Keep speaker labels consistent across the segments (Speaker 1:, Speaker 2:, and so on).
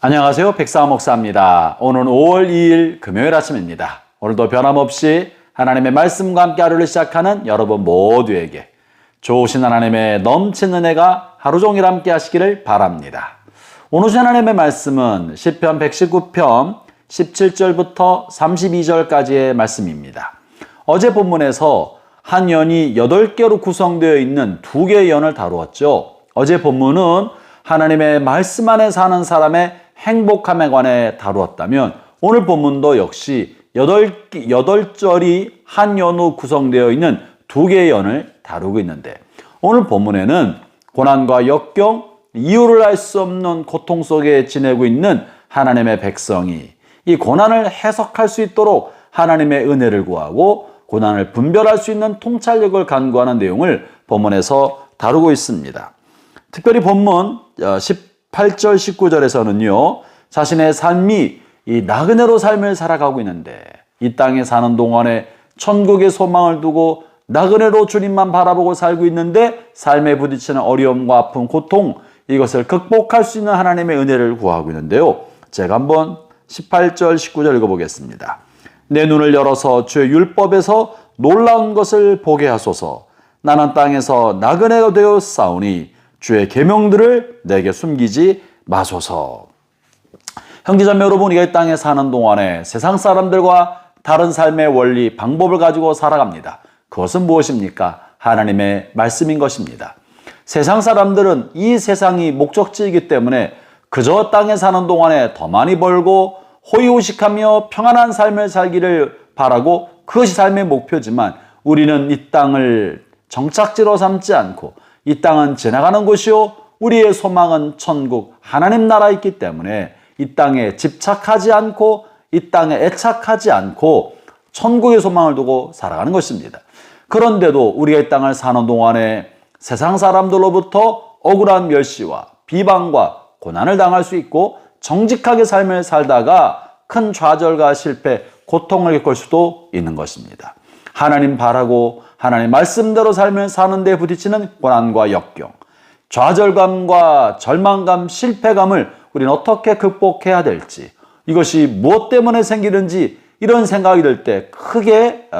Speaker 1: 안녕하세요. 백사와 목사입니다. 오늘은 5월 2일 금요일 아침입니다. 오늘도 변함없이 하나님의 말씀과 함께 하루를 시작하는 여러분 모두에게 좋으신 하나님의 넘치는 은혜가 하루 종일 함께 하시기를 바랍니다. 오늘 주신 하나님의 말씀은 시편 119편 17절부터 32절까지의 말씀입니다. 어제 본문에서 한 연이 8개로 구성되어 있는 2개의 연을 다루었죠. 어제 본문은 하나님의 말씀 안에 사는 사람의 행복함에 관해 다루었다면 오늘 본문도 역시 8절이 한 연으로 구성되어 있는 2개의 연을 다루고 있는데 오늘 본문에는 고난과 역경, 이유를 알 수 없는 고통 속에 지내고 있는 하나님의 백성이 이 고난을 해석할 수 있도록 하나님의 은혜를 구하고 고난을 분별할 수 있는 통찰력을 간구하는 내용을 본문에서 다루고 있습니다. 특별히 본문 18절 19절에서는요. 자신의 삶이 이 나그네로 삶을 살아가고 있는데 이 땅에 사는 동안에 천국의 소망을 두고 나그네로 주님만 바라보고 살고 있는데 삶에 부딪히는 어려움과 아픔, 고통 이것을 극복할 수 있는 하나님의 은혜를 구하고 있는데요. 제가 한번 18절 19절 읽어보겠습니다. 내 눈을 열어서 주의 율법에서 놀라운 것을 보게 하소서. 나는 땅에서 나그네가 되어 싸우니 주의 계명들을 내게 숨기지 마소서. 형제자매 여러분, 우리가 이 땅에 사는 동안에 세상 사람들과 다른 삶의 원리, 방법을 가지고 살아갑니다. 그것은 무엇입니까? 하나님의 말씀인 것입니다. 세상 사람들은 이 세상이 목적지이기 때문에 그저 땅에 사는 동안에 더 많이 벌고 호의호식하며 평안한 삶을 살기를 바라고 그것이 삶의 목표지만 우리는 이 땅을 정착지로 삼지 않고 이 땅은 지나가는 곳이요 우리의 소망은 천국 하나님 나라에 있기 때문에 이 땅에 집착하지 않고 이 땅에 애착하지 않고 천국의 소망을 두고 살아가는 것입니다. 그런데도 우리가 이 땅을 사는 동안에 세상 사람들로부터 억울한 멸시와 비방과 고난을 당할 수 있고 정직하게 삶을 살다가 큰 좌절과 실패, 고통을 겪을 수도 있는 것입니다. 하나님 바라고 하나님 말씀대로 삶을 사는 데 부딪히는 고난과 역경, 좌절감과 절망감, 실패감을 우리는 어떻게 극복해야 될지, 이것이 무엇 때문에 생기는지 이런 생각이 들 때 크게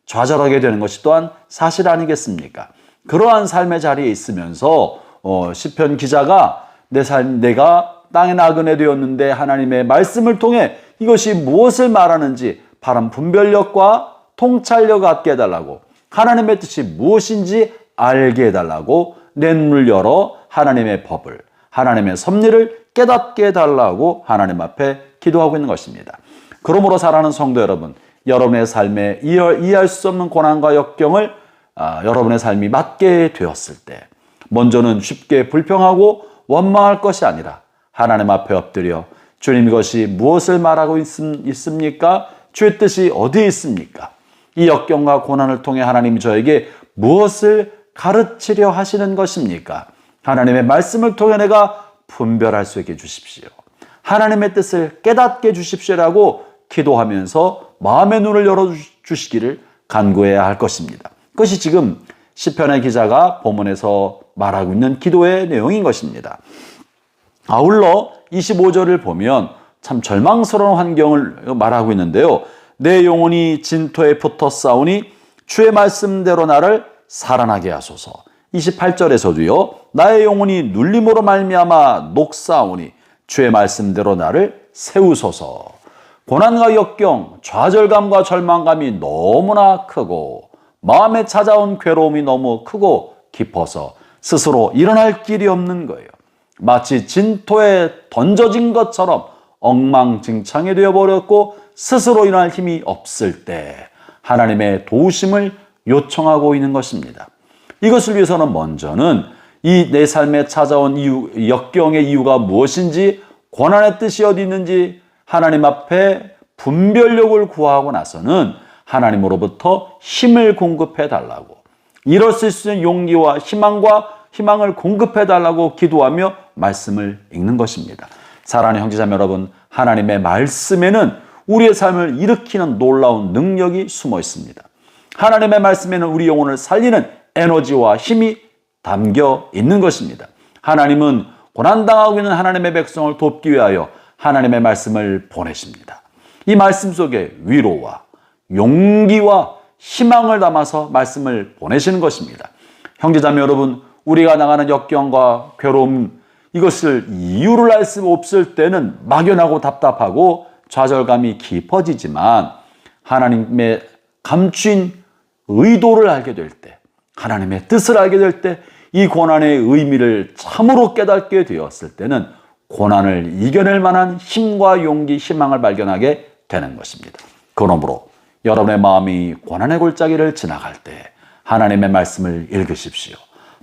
Speaker 1: 좌절하게 되는 것이 또한 사실 아니겠습니까? 그러한 삶의 자리에 있으면서 시편 기자가 내가 땅에 나그네 되었는데 하나님의 말씀을 통해 이것이 무엇을 말하는지 바른 분별력과 통찰력을 갖게 해달라고, 하나님의 뜻이 무엇인지 알게 해달라고 내 눈을 열어 하나님의 법을, 하나님의 섭리를 깨닫게 해달라고 하나님 앞에 기도하고 있는 것입니다. 그러므로 사랑하는 성도 여러분, 여러분의 삶에 이해할 수 없는 고난과 역경을 여러분의 삶이 맞게 되었을 때 먼저는 쉽게 불평하고 원망할 것이 아니라 하나님 앞에 엎드려 주님 이것이 무엇을 말하고 있습니까? 주의 뜻이 어디에 있습니까? 이 역경과 고난을 통해 하나님이 저에게 무엇을 가르치려 하시는 것입니까? 하나님의 말씀을 통해 내가 분별할 수 있게 해주십시오. 하나님의 뜻을 깨닫게 해주십시오라고 기도하면서 마음의 눈을 열어주시기를 간구해야 할 것입니다. 그것이 지금 시편의 기자가 본문에서 말하고 있는 기도의 내용인 것입니다. 아울러 25절을 보면 참 절망스러운 환경을 말하고 있는데요. 내 영혼이 진토에 붙어 싸우니 주의 말씀대로 나를 살아나게 하소서. 28절에서도요. 나의 영혼이 눌림으로 말미암아 녹사오니 주의 말씀대로 나를 세우소서. 고난과 역경, 좌절감과 절망감이 너무나 크고 마음에 찾아온 괴로움이 너무 크고 깊어서 스스로 일어날 길이 없는 거예요. 마치 진토에 던져진 것처럼 엉망진창이 되어버렸고 스스로 일어날 힘이 없을 때 하나님의 도우심을 요청하고 있는 것입니다. 이것을 위해서는 먼저는 이 내 삶에 찾아온 이유, 역경의 이유가 무엇인지, 고난의 뜻이 어디 있는지 하나님 앞에 분별력을 구하고 나서는 하나님으로부터 힘을 공급해 달라고, 이럴 수 있는 용기와 희망을 공급해 달라고 기도하며 말씀을 읽는 것입니다. 사랑하는 형제자매 여러분, 하나님의 말씀에는 우리의 삶을 일으키는 놀라운 능력이 숨어 있습니다. 하나님의 말씀에는 우리 영혼을 살리는 에너지와 힘이 담겨 있는 것입니다. 하나님은 고난당하고 있는 하나님의 백성을 돕기 위하여 하나님의 말씀을 보내십니다. 이 말씀 속에 위로와 용기와 희망을 담아서 말씀을 보내시는 것입니다. 형제자매 여러분, 우리가 나가는 역경과 괴로움, 이것을 이유를 알 수 없을 때는 막연하고 답답하고 좌절감이 깊어지지만 하나님의 감추인 의도를 알게 될 때, 하나님의 뜻을 알게 될 때, 이 고난의 의미를 참으로 깨닫게 되었을 때는 고난을 이겨낼 만한 힘과 용기, 희망을 발견하게 되는 것입니다. 그러므로 여러분의 마음이 고난의 골짜기를 지나갈 때 하나님의 말씀을 읽으십시오.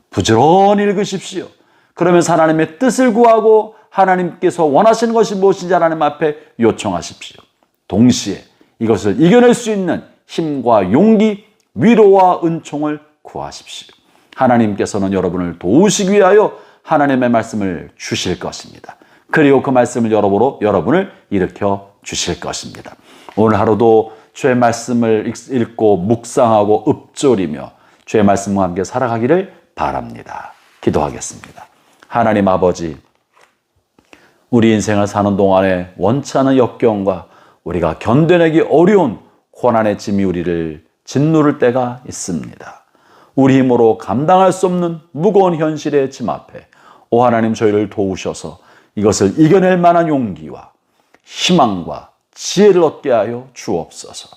Speaker 1: 부지런히 읽으십시오. 그러면서 하나님의 뜻을 구하고 하나님께서 원하시는 것이 무엇인지 하나님 앞에 요청하십시오. 동시에 이것을 이겨낼 수 있는 힘과 용기, 위로와 은총을 구하십시오. 하나님께서는 여러분을 도우시기 위하여 하나님의 말씀을 주실 것입니다. 그리고 그 말씀을 여러분을 일으켜 주실 것입니다. 오늘 하루도 주의 말씀을 읽고 묵상하고 읊조리며 주의 말씀과 함께 살아가기를 바랍니다. 기도하겠습니다. 하나님 아버지, 우리 인생을 사는 동안에 원치 않은 역경과 우리가 견뎌내기 어려운 고난의 짐이 우리를 짓누를 때가 있습니다. 우리 힘으로 감당할 수 없는 무거운 현실의 짐 앞에 오 하나님, 저희를 도우셔서 이것을 이겨낼 만한 용기와 희망과 지혜를 얻게 하여 주옵소서.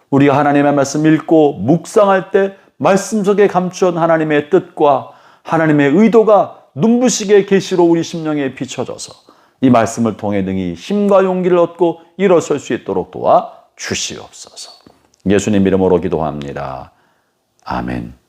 Speaker 1: 우리가 하나님의 말씀 읽고 묵상할 때 말씀 속에 감추온 하나님의 뜻과 하나님의 의도가 눈부시게 계시로 우리 심령에 비춰져서 이 말씀을 통해 능히 힘과 용기를 얻고 일어설 수 있도록 도와 주시옵소서. 예수님 이름으로 기도합니다. 아멘.